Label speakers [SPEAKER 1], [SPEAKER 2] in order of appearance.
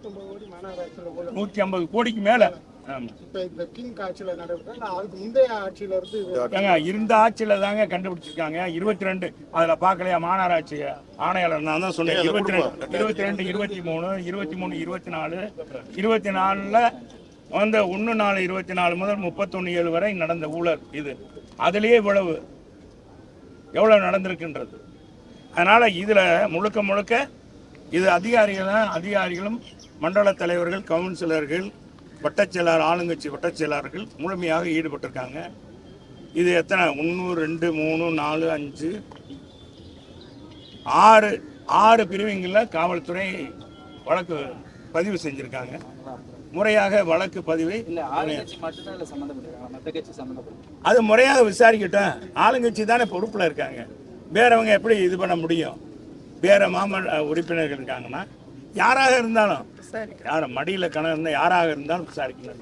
[SPEAKER 1] 150 கோடிக்கு மேல. இருந்த ஆட்சியில தாங்க கண்டுபிடிச்சிருக்காங்க. 22 அதுல பாக்கலையா மாநகராட்சி ஆணையாளர்? நான் தான் சொன்னேன் 22, 23, 24, 24ல வந்து 1/4/24 முதல் 31/7 வரை நடந்த ஊழல் இது. அதுலயே எவ்வளவு நடந்திருக்குன்றது. அதனால இதுல முழுக்க இது அதிகாரிகளும் மண்டல தலைவர்கள், கவுன்சிலர்கள், வட்டச்செயலாளர், ஆளுங்கட்சி வட்டச்செயலாளர்கள் முழுமையாக ஈடுபட்டிருக்காங்க. இது எத்தனை 1, 2, 3, 4, 5, 6 பிரிவுகளில் காவல்துறை வழக்கு பதிவு செஞ்சிருக்காங்க. முறையாக வழக்கு பதிவை அது முறையாக விசாரிக்கட்டும். ஆளுங்கட்சி தானே பொறுப்பில் இருக்காங்க. வேறவங்க எப்படி இது பண்ண முடியும்? வேற மாமன்ற உறுப்பினர்கள் இருக்காங்கன்னா யாராக இருந்தாலும், யார் மடியில் கணக்கு இருந்தால் யாராக இருந்தாலும் விசாரிக்கணும்.